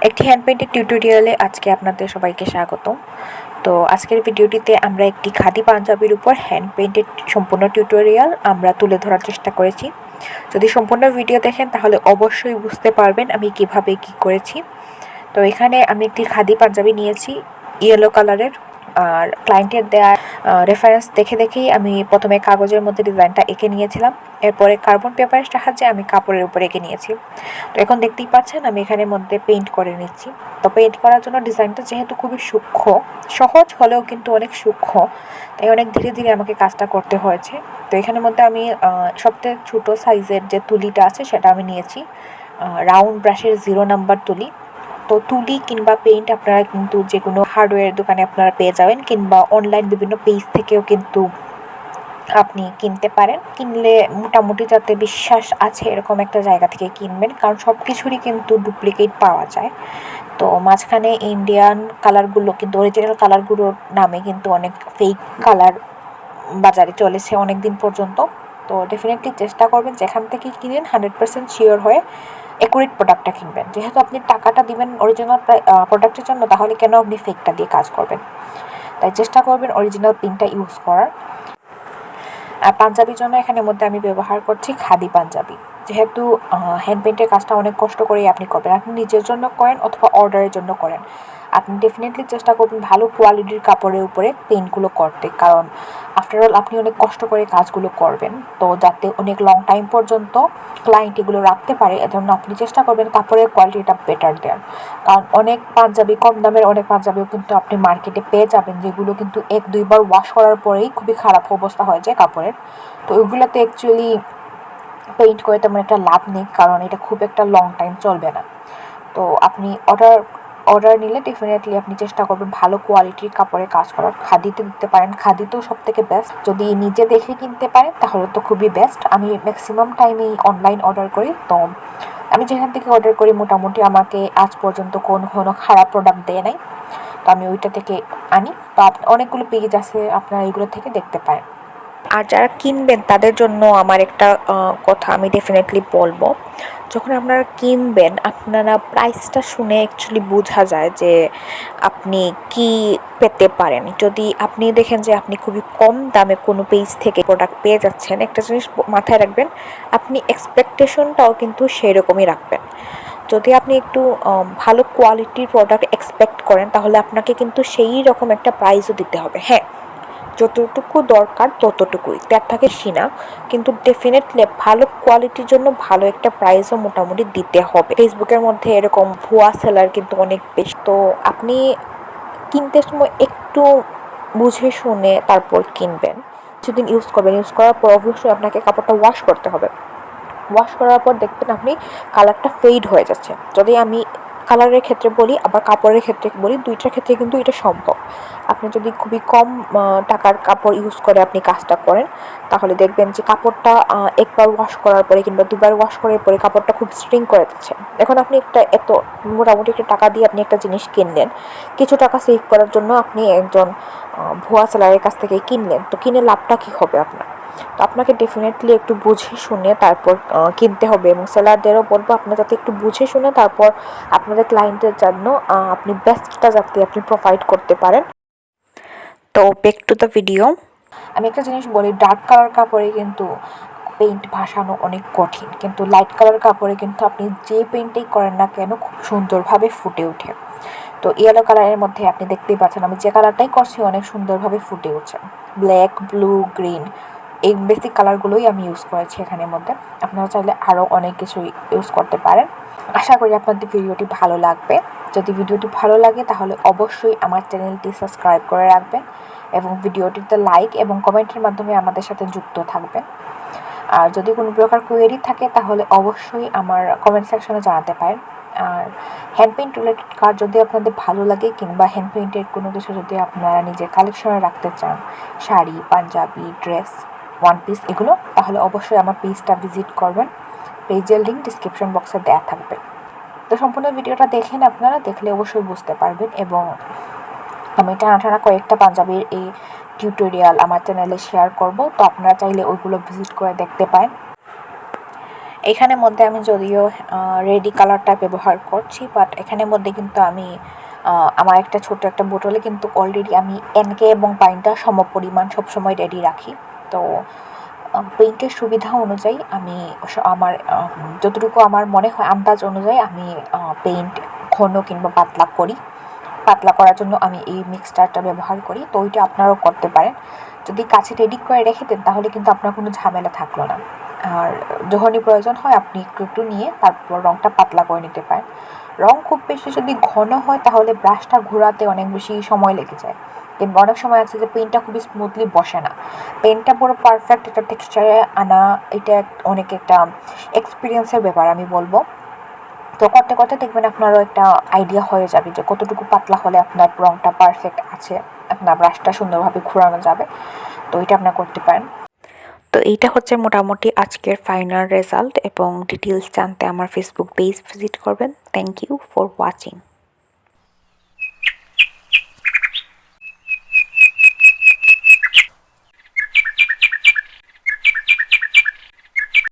একটি হ্যান্ড পেইন্টের টিউটোরিয়ালে আজকে আপনাদের সবাইকে স্বাগত। তো আজকের ভিডিওটিতে আমরা একটি খাদি পাঞ্জাবির উপর হ্যান্ড পেইন্টের সম্পূর্ণ টিউটোরিয়াল আমরা তুলে ধরার চেষ্টা করেছি। যদি সম্পূর্ণ ভিডিও দেখেন তাহলে অবশ্যই বুঝতে পারবেন আমি কিভাবে কি করেছি। তো এখানে আমি একটি খাদি পাঞ্জাবি নিয়েছি ইয়েলো কালারের, আর ক্লায়েন্টের দেওয়া রেফারেন্স দেখেই আমি প্রথমে কাগজের মধ্যে ডিজাইনটা এঁকে নিয়েছিলাম, এরপরে কার্বন পেপারের সাহায্যে আমি কাপড়ের উপর এঁকে নিয়েছি। তো এখন দেখতেই পাচ্ছেন আমি এখানের মধ্যে পেইন্ট করে নিচ্ছি। তো পেইন্ট করার জন্য ডিজাইনটা যেহেতু খুবই সূক্ষ্ম, সহজ হলেও কিন্তু অনেক সূক্ষ্ম, তাই অনেক ধীরে ধীরে আমাকে কাজটা করতে হয়েছে। তো এখানের মধ্যে আমি সবথেকে ছোটো সাইজের যে তুলিটা আছে সেটা আমি নিয়েছি, রাউন্ড ব্রাশের 0 নাম্বার তুলি। তো তুলি কিংবা পেইন্ট আপনারা কিন্তু যে কোনো হার্ডওয়্যার দোকানে আপনারা পেয়ে যাবেন, কিংবা অনলাইন বিভিন্ন পেজ থেকেও কিন্তু আপনি কিনতে পারেন। কিনলে মোটামুটি যাতে বিশ্বাস আছে এরকম একটা জায়গা থেকে কিনবেন, কারণ সব কিছুরই কিন্তু ডুপ্লিকেট পাওয়া যায়। তো মাঝখানে ইন্ডিয়ান কালারগুলো কিন্তু অরিজিনাল কালারগুলোর নামে কিন্তু অনেক ফেক কালার বাজারে চলেছে অনেক দিন পর্যন্ত। তো ডেফিনেটলি চেষ্টা করবেন যেখান থেকে কিনেন 100% শিওর হয়ে অ্যাকুরেট প্রোডাক্টটা কিনবেন। যেহেতু আপনি টাকাটা দিবেন অরিজিনাল প্রোডাক্টের জন্য, তাহলে কেন আপনি ফেকটা দিয়ে কাজ করবেন? তাই চেষ্টা করবেন অরিজিনাল পিনটা ইউজ করার। আর পাঞ্জাবির জন্য এখানের মধ্যে আমি ব্যবহার করছি খাদি পাঞ্জাবি। যেহেতু হ্যান্ড পেইন্টের কাজটা অনেক কষ্ট করেই আপনি করবেন, আপনি নিজের জন্য করেন অথবা অর্ডারের জন্য করেন, আপনি ডেফিনেটলি চেষ্টা করবেন ভালো কোয়ালিটির কাপড়ের উপরে পেইন্টগুলো করতে, কারণ আফটারঅল আপনি অনেক কষ্ট করে কাজগুলো করবেন। তো যাতে অনেক লং টাইম পর্যন্ত ক্লায়েন্ট এগুলো রাখতে পারে, এজন্য আপনি চেষ্টা করবেন কাপড়ের কোয়ালিটিটা বেটার দেওয়ার। কারণ অনেক পাঞ্জাবি, কম দামের অনেক পাঞ্জাবিও কিন্তু আপনি মার্কেটে পেয়ে যাবেন, যেগুলো কিন্তু 1-2 বার ওয়াশ করার পরেই খুবই খারাপ অবস্থা হয়ে যায় কাপড়ের। তো ওইগুলোতে অ্যাকচুয়ালি পেইন্ট করে তেমন একটা লাভ নেই, কারণ এটা খুব একটা লং টাইম চলবে না। তো আপনি অর্ডার নিলে ডেফিনেটলি আপনি চেষ্টা করবেন ভালো কোয়ালিটির কাপড়ে কাজ করার। খাদিতে দিতে পারেন, খাদি তো সব থেকে বেস্ট। যদি নিজে দেখে কিনতে পারেন তাহলে তো খুবই বেস্ট। আমি ম্যাক্সিমাম টাইমেই অনলাইন অর্ডার করি। তো আমি যেখান থেকে অর্ডার করি মোটামুটি আমাকে আজ পর্যন্ত কোনো খারাপ প্রোডাক্ট দেয় নাই। তো আমি ওইটা থেকে আনি। তো অনেকগুলো পেজ আছে, আপনারা এগুলো থেকে দেখতে পারেন। আর যারা কিনবেন তাদের জন্য আমার একটা কথা আমি ডেফিনেটলি বলবো, যখন আপনারা কিনবেন আপনারা প্রাইসটা শুনে অ্যাকচুয়ালি বোঝা যায় যে আপনি কি পেতে পারেন। যদি আপনি দেখেন যে আপনি খুবই কম দামে কোনো পেজ থেকে প্রোডাক্ট পেয়ে যাচ্ছেন, একটা জিনিস মাথায় রাখবেন, আপনি এক্সপেকটেশনটাও কিন্তু সেই রকমই রাখবেন। যদি আপনি একটু ভালো কোয়ালিটির প্রোডাক্ট এক্সপেক্ট করেন তাহলে আপনাকে কিন্তু সেই রকম একটা প্রাইসও দিতে হবে। হ্যাঁ, যতটুকু দরকার ততটুকুই, তার থেকে বেশি না, কিন্তু ডেফিনেটলি ভালো কোয়ালিটির জন্য ভালো একটা প্রাইসও মোটামুটি দিতে হবে। ফেসবুকের মধ্যে এরকম ভুয়া সেলার কিন্তু অনেক বেশি। তো আপনি কিনতে সময় একটু বুঝে শুনে তারপর কিনবেন। কিছুদিন ইউজ করবেন, ইউজ করার পর অবশ্যই আপনাকে কাপড়টা ওয়াশ করতে হবে। ওয়াশ করার পর দেখবেন আপনি কালারটা ফেড হয়ে যাচ্ছে। যদি আমি কালারের ক্ষেত্রে বলি আবার কাপড়ের ক্ষেত্রে বলি, দুইটার ক্ষেত্রে কিন্তু এটা সম্ভব। আপনি যদি খুবই কম টাকার কাপড় ইউজ করে আপনি কাজটা করেন, তাহলে দেখবেন যে কাপড়টা একবার ওয়াশ করার পরে কিংবা দুবার ওয়াশ করার পরে কাপড়টা খুব স্ট্রিং করে দিচ্ছে। এখন আপনি এত মোটামুটি একটা টাকা দিয়ে আপনি একটা জিনিস কিনলেন, কিছু টাকা সেভ করার জন্য আপনি একজন ভুয়া সেলারের কাছ থেকে কিনলেন, তো কিনে লাভটা কী হবে আপনার? তো আপনাকে ডেফিনেটলি একটু বুঝে শুনে তারপর কিনতে হবে, এবং সেলারদেরও বলবো আপনারা যাতে একটু বুঝে শুনে তারপর আপনাদের ক্লায়েন্টের জন্য আপনি বেস্টটা যাতে আপনি প্রোভাইড করতে পারেন। তো ব্যাক টু দ্য ভিডিও। আমি একটা জিনিস বলি, ডার্ক কালার কাপড়ে কিন্তু পেইন্ট ভাসানো অনেক কঠিন, কিন্তু লাইট কালার কাপড়ে কিন্তু আপনি যে পেইন্টেই করেন না কেন খুব সুন্দরভাবে ফুটে ওঠে। তো ইয়েলো কালারের মধ্যে আপনি দেখতেই পাচ্ছেন আমি যে কালারটাই করছি অনেক সুন্দরভাবে ফুটে উঠছে। ব্ল্যাক, ব্লু, গ্রিন, এই বেসিক কালারগুলোই আমি ইউজ করেছি এখানের মধ্যে। আপনারা চাইলে আরও অনেক কিছু ইউজ করতে পারেন। আশা করি আপনাদের ভিডিওটি ভালো লাগবে। যদি ভিডিওটি ভালো লাগে তাহলে অবশ্যই আমার চ্যানেলটি সাবস্ক্রাইব করে রাখবেন এবং ভিডিওটিতে লাইক এবং কমেন্টের মাধ্যমে আমাদের সাথে যুক্ত থাকবেন। আর যদি কোনো প্রকার কোয়েরি থাকে তাহলে অবশ্যই আমার কমেন্ট সেকশনে জানাতে পারেন। আর হ্যান্ড পেইন্ট রিলেটেড কাজ যদি আপনাদের ভালো লাগে কিংবা হ্যান্ড পেইন্টের কোনো কিছু যদি আপনারা নিজের কালেকশনে রাখতে চান, sari, Punjabi, dress, one piece এগুলো, তাহলে অবশ্যই আমার পেজটা ভিজিট করবেন। পেজের লিঙ্ক ডিসক্রিপশন বক্সে দেওয়া থাকবে। তো সম্পূর্ণ ভিডিওটা দেখেন, আপনারা দেখলে অবশ্যই বুঝতে পারবেন। এবং আমি টানা কয়েকটা পাঞ্জাবির এই টিউটোরিয়াল আমার চ্যানেলে শেয়ার করব, তো আপনারা চাইলে ওইগুলো ভিজিট করে দেখতে পারেন। এখানের মধ্যে আমি যদিও রেডি কালারটা ব্যবহার করছি, বাট এখানের মধ্যে কিন্তু আমি আমার একটা ছোট একটা বোতলে কিন্তু অলরেডি আমি এনকে এবং পাইনটা সমপরিমাণ সবসময় রেডি রাখি। তো পেইন্টের সুবিধা অনুযায়ী আমি আমার যতটুকু আমার মনে হয় আন্দাজ অনুযায়ী আমি পেইন্ট ঘন কিংবা পাতলা করি। পাতলা করার জন্য আমি এই মিক্সচারটা ব্যবহার করি। তো ওইটা আপনারাও করতে পারেন। যদি কাছে রেডি করে রেখে দেন তাহলে কিন্তু আপনার কোনো ঝামেলা থাকলো না। আর যখনই প্রয়োজন হয় আপনি একটু নিয়ে তারপর রঙটা পাতলা করে নিতে পারেন। রঙ খুব বেশি যদি ঘন হয় তাহলে ব্রাশটা ঘোরাতে অনেক বেশি সময় লেগে যায়, কিংবা অনেক সময় আছে যে পেনটা খুবই স্মুথলি বসে না। পেনটা পুরো পারফেক্ট একটা টেক্সচারে আনা এটা অনেক একটা এক্সপিরিয়েন্সের ব্যাপার আমি বলবো। তো করতে করতে দেখবেন আপনারও একটা আইডিয়া হয়ে যাবে যে কতটুকু পাতলা হলে আপনার রঙটা পারফেক্ট আছে, আপনার ব্রাশটা সুন্দরভাবে ঘোরানো যাবে। তো এটা আপনার করতে পারেন। তো এইটা হচ্ছে মোটামুটি আজকের ফাইনাল রেজাল্ট, এবং ডিটেলস জানতে আমার ফেসবুক পেজ ভিজিট করবেন। Thank you for watching.